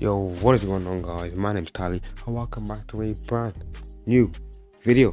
Yo, what is going on, guys? My name's Tali and welcome back to a brand new video.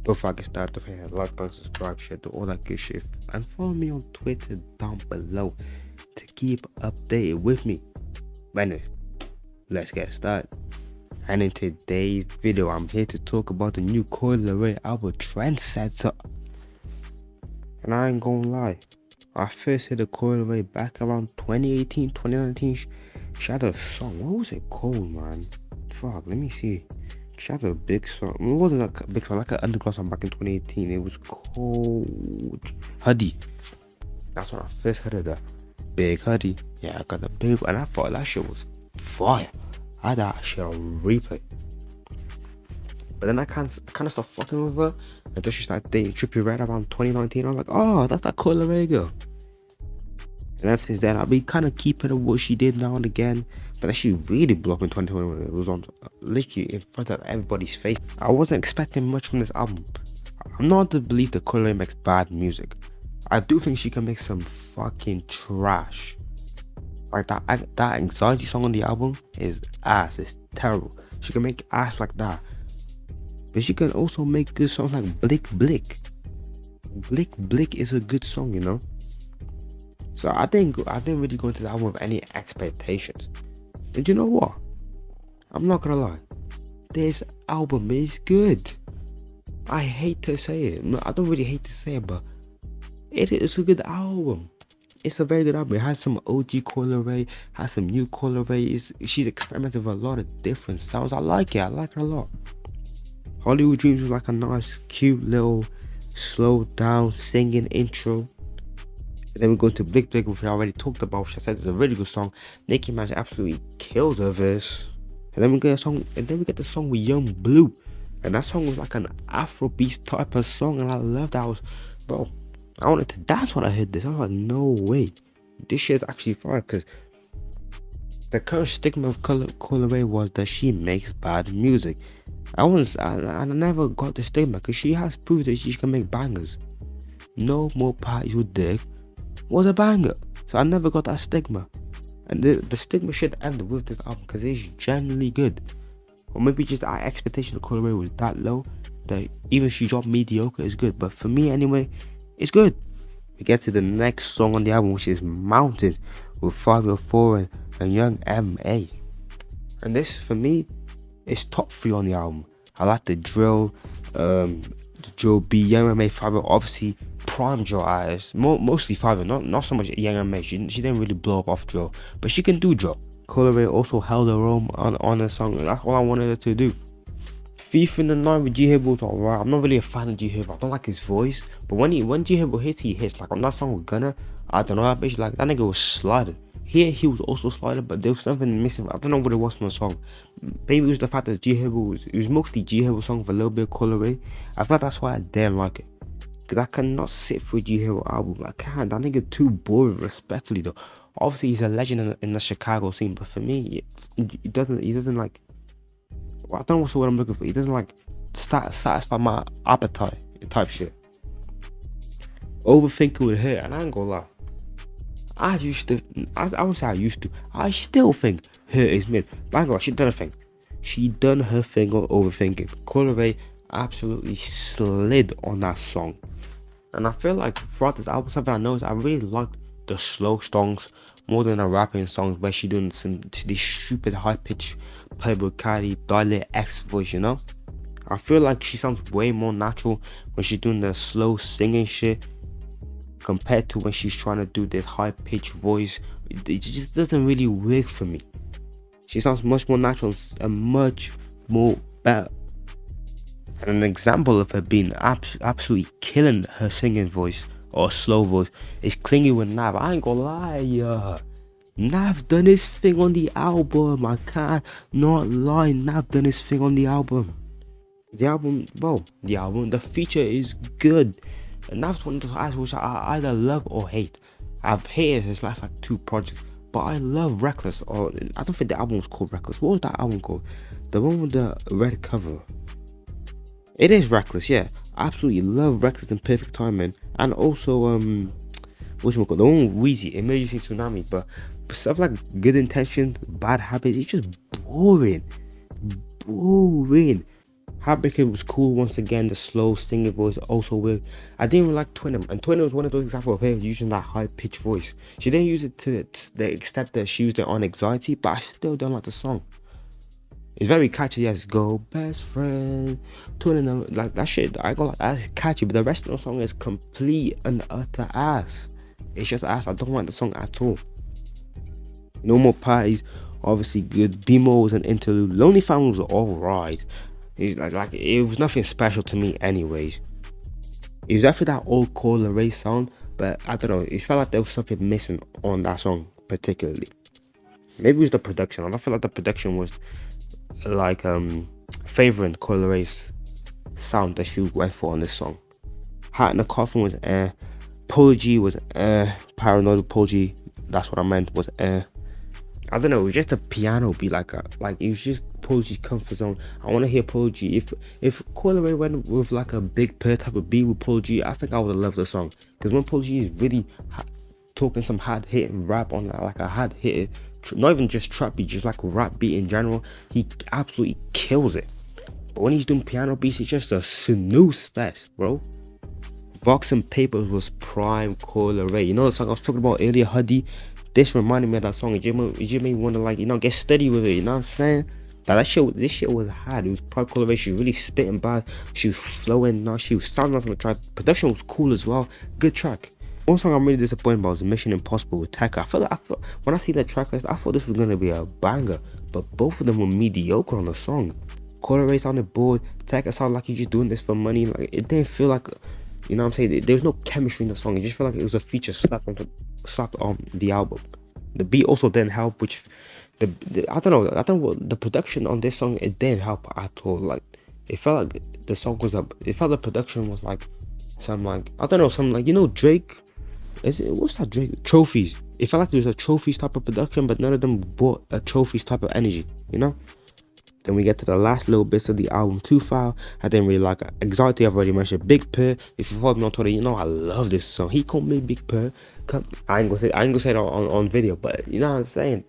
Before I get started, don't forget to like button, subscribe, share, do all that good shit, and follow me on Twitter down below to keep updated with me. But anyways, let's get started. And in today's video, I'm here to talk about the new Coi Leray album, Trendsetter. And I ain't gonna lie, I first heard the Coi Leray back around 2018, 2019. She had a song. What was it called, man? Fuck, let me see. She had a big song. It wasn't like a big song, like an underground song back in 2018. It was called Hoodie. That's when I first heard of that. Big Hoodie. Yeah, I got the big, and I thought that shit was fire. I had that shit on replay. But then I kind of stopped fucking with her until she started dating Trippie Redd around 2019. I was like, oh, that's that Coi Leray girl. And ever since then, I've been kind of keeping up what she did now and again. But then she really blew up in 2021. It was on literally in front of everybody's face. I wasn't expecting much from this album. I'm not to believe that Coi Leray makes bad music. I do think she can make some fucking trash. Like that anxiety song on the album is ass. It's terrible. She can make ass like that. But she can also make good songs like Blick Blick. Blick Blick is a good song, you know. So I didn't really go into the album with any expectations. And you know what? I'm not gonna lie. This album is good. I hate to say it. I don't really hate to say it, but it is a good album. It's a very good album. It has some OG Coi Leray, has some new Coi Leray. She's experimented with a lot of different sounds. I like it. I like her a lot. Hollywood Dreams was like a nice, cute little slow down singing intro. And then we go to Blick Blick, which I already talked about, which I said is a really good song. Nicki Minaj absolutely kills her verse. And then we get a song, and then we get the song with Young Blue. And that song was like an Afrobeat type of song, and I loved that. Bro, I wanted to dance when I heard this. I was like, no way. This shit is actually fire, because the current stigma of Coi Leray was that she makes bad music. I never got the stigma, because she has proved that she can make bangers. No More Parties with Dick was a banger, so I never got that stigma, and the stigma should end with this album because it's genuinely good. Or maybe just our expectation of Coi Leray was that low that even if she dropped mediocre, it's good. But for me anyway, it's good. We get to the next song on the album, which is Mountain with 504 and Young M.A. And this for me is top 3 on the album. I like the drill, Joe B, Young M.A, Fabio, obviously prime drill artist, mostly Fabio, not so much Young M.A. She didn't really blow up off drill, but she can do drill. Coi Leray also held her own on the song, and that's all I wanted her to do. Thief in the Night with G Herbo was alright. I'm not really a fan of G Herbo. I don't like his voice, but when G Herbo hits, he hits. Like on that song with Gunna, I don't know, that bitch, like that nigga was sliding. Here he was also sliding, but there was something missing. I don't know what it was from the song. Maybe it was the fact that G Herbo it was mostly G Herbo song with a little bit of Coi Leray. I feel like that's why I didn't like it. Because I cannot sit through a G Herbo album. I can't. That nigga too boring, respectfully though. Obviously he's a legend in the Chicago scene, but for me, he doesn't like, well, I don't know what's the word I'm looking for. He doesn't like satisfy my appetite type shit. Overthinking with her, and I ain't gonna lie. I would say I still think her is mid. But I ain't gonna lie, she done her thing. She done her thing on overthinking. Coi Leray absolutely slid on that song. And I feel like throughout this album, something I noticed, I really liked the slow songs more than the rapping songs where she doing these stupid high pitch Playboy Cardi Dilate X voice, you know. I feel like she sounds way more natural when she's doing the slow singing shit compared to when she's trying to do this high pitched voice. It just doesn't really work for me. She sounds much more natural and much more better. And an example of her being absolutely killing her singing voice or slow voice is Clingy with Nav. I ain't gonna lie, Nav done his thing on the album. I can't not lie, Nav done his thing on the album. The feature is good. And Nav's one of those artists which I either love or hate. I've hated his last like 2 projects, but I love Reckless, or I don't think the album was called Reckless. What was that album called? The one with the red cover. It is Reckless, yeah. I absolutely love Reckless and Perfect Timing, and also whatchamacallit, the one with Weezy, Emergency Tsunami, but stuff like Good Intentions, Bad Habits, it's just boring. Heartbreaker was cool once again. The slow singing voice also weird. I didn't even like Twinham, and Twinham was one of those examples of her using that high pitched voice. She didn't use it to the extent that she used it on Anxiety, but I still don't like the song. It's very catchy. Yes, go best friend. Twinham, like that shit. I go like that's catchy, but the rest of the song is complete and utter ass. It's just ass. I don't like the song at all. No More Parties, obviously good. BMO was an interlude. Lonely Family was alright. It's like it was nothing special to me anyways. It was definitely that old Coi Leray sound, but I don't know, it felt like there was something missing on that song particularly. Maybe it was the production. I don't feel like the production was like favoring Coi Leray's sound that she went for on this song. Hat in the Coffin was Polo G was Paranoid Apology, that's what I meant, was I don't know, it was just a piano beat, like it was just Polo G's comfort zone. I want to hear Polo G. If Coi Leray went with like a Big Purr type of beat with Polo G, I think I would have loved the song. Because when Polo G is really talking some hard hitting rap on like a hard hitting, not even just trap beat, just like a rap beat in general, he absolutely kills it. But when he's doing piano beats, it's just a snooze fest, bro. Box and Papers was prime Coi Leray. You know the song I was talking about earlier, Huddy? This reminded me of that song. It just made me want to, like, you know, get steady with it. You know what I'm saying? Like this shit was hard. It was prime Coi Leray. She was really spitting bad. She was flowing. No, she was sounding on the track. Production was cool as well. Good track. One song I'm really disappointed about was Mission Impossible with Tekka. I felt when I see that track list, I thought this was gonna be a banger, but both of them were mediocre on the song. Coi Leray sounded bored. Tekka sounded like he's just doing this for money. Like it didn't feel like, you know what I'm saying? There was no chemistry in the song. It just felt like it was a feature slapped on the album. The beat also didn't help, which I don't know, the production on this song, it didn't help at all. Like it felt like the song was it felt the production was like some, like, I don't know, some, like, you know, Drake, what's that Drake? Trophies. It felt like it was a trophies type of production, but none of them brought a trophies type of energy, you know? Then we get to the last little bits of the album, Too Foul. I didn't really like Anxiety, I've already mentioned. Big Purr, if you follow me on Twitter, you know I love this song. He called me Big Purr. I ain't gonna say it on video, but you know what I'm saying?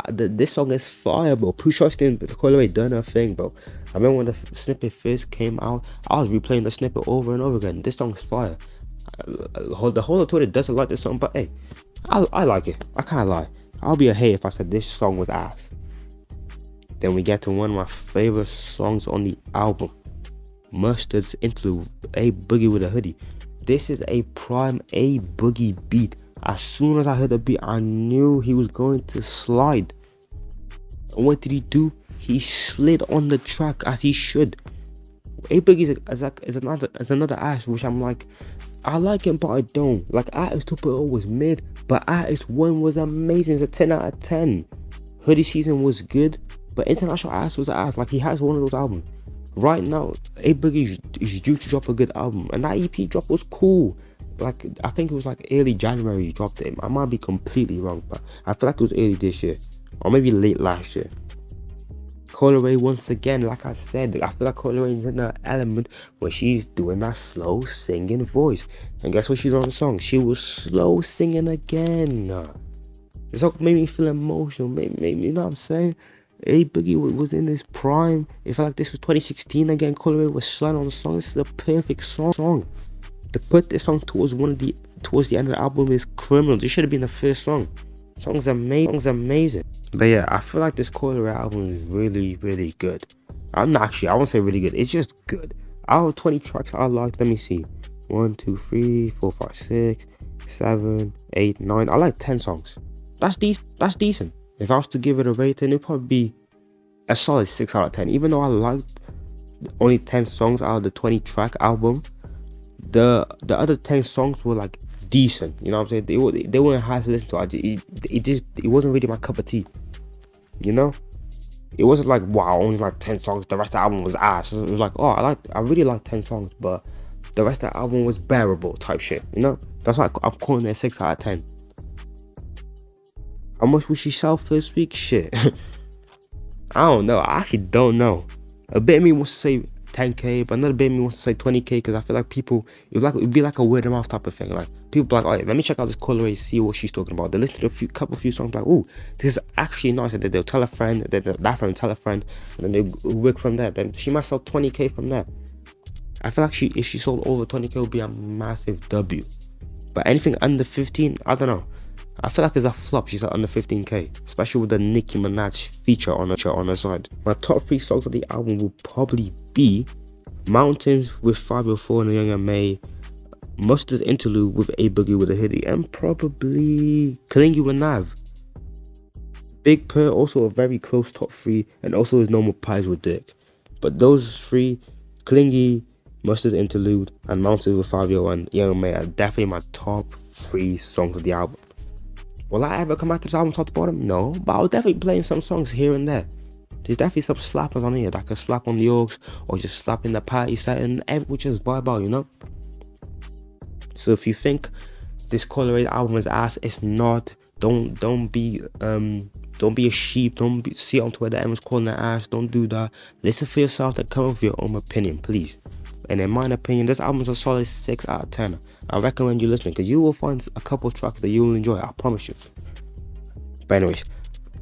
This song is fire, bro. Pusha T and Coi Leray done her thing, bro. I remember when the snippet first came out, I was replaying the snippet over and over again. This song is fire. The whole of Twitter doesn't like this song, but hey, I like it. I can't lie. I'll be a hater if I said this song was ass. Then we get to one of my favorite songs on the album, Mustard's interlude, A Boogie with a Hoodie. This is a prime A Boogie beat. As soon as I heard the beat, I knew he was going to slide. And what did he do? He slid on the track as he should. A Boogie is another artist which I'm like, I like him, but I don't. Like, Artist 2.0 was mid, but Artist 1 was amazing. It's a 10 out of 10. Hoodie Season was good, but International Artist was ass. Like, he has one of those albums. Right now, A Boogie is due to drop a good album, and that EP drop was cool. Like, I think it was like early January he dropped it. I might be completely wrong, but I feel like it was early this year, or maybe late last year. Coi Leray, once again, like I said, I feel like Coi Leray is in an element where she's doing that slow singing voice. And guess what she's on the song? She was slow singing again. The song made me feel emotional. Made me, you know what I'm saying? A Boogie was in his prime. It felt like this was 2016 again. Coi Leray was sliding on the song. This is a perfect song. To put this song towards the end of the album is criminal. This should have been the first song. Song's amazing. But yeah, I feel like this Coi Leray album is really, really good. I won't say really good. It's just good. Out of 20 tracks I like, let me see. 1, 2, 3, 4, 5, 6, 7, 8, 9. I like 10 songs. That's decent. If I was to give it a rating, it'd probably be a solid 6 out of 10. Even though I liked only 10 songs out of the 20 track album, the other 10 songs were like decent, you know what I'm saying? They weren't hard to listen to. It wasn't really my cup of tea, you know? It wasn't like, wow, only like 10 songs, the rest of the album was ass. It was like, oh, I really like 10 songs, but the rest of the album was bearable type shit, you know? That's why I'm calling it a 6 out of 10. How much would she sell first week? Shit. I don't know. I actually don't know. A bit of me wants to say 10k, but another bit of me wants to say 20k, because I feel like people, it'd be like a word of mouth type of thing. Like people be like, alright, let me check out this Coi Leray, see what she's talking about. They listen to a couple few songs, like, oh, this is actually nice, and then they'll tell a friend, then that friend will tell a friend, and then they'll work from there. Then she might sell 20k from there. I feel like if she sold over 20k, it would be a massive W. But anything under 15, I don't know. I feel like it's a flop. She's like under 15k, especially with the Nicki Minaj feature on her side. My top 3 songs of the album will probably be Mountains with 504 and Young M.A, Mustard's Interlude with A Boogie with a Hoodie, and probably Clingy with Nav. Big Purr, also a very close top 3, and also his Normal Pies with Dick. But those 3, Clingy, Mustard's Interlude, and Mountains with 504 and Young M.A, are definitely my top 3 songs of the album. Will I ever come back to this album top to bottom? No, but I'll definitely play some songs here and there. There's definitely some slappers on here that can slap on the orgs, or just slap in the party setting, which is vibe out, you know. So if you think this Coi Leray album is ass, it's not. Don't be a sheep. Don't see it on Twitter everyone's calling it ass. Don't do that. Listen for yourself and come up with your own opinion, please. And in my opinion, this album is a solid 6 out of 10. I recommend you listening, because you will find a couple of tracks that you will enjoy, I promise you. But anyways,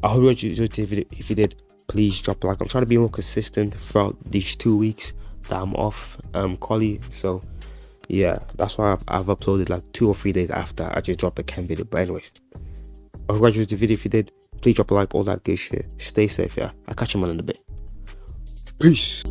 I hope you enjoyed the video. If you did, please drop a like. I'm trying to be more consistent throughout these 2 weeks that I'm off Collie. So yeah, that's why I've uploaded like 2 or 3 days after I just dropped the Ken video. But anyways, I hope you enjoyed the video. If you did, please drop a like, all that good shit. Stay safe, yeah. I'll catch you man in a bit. Peace.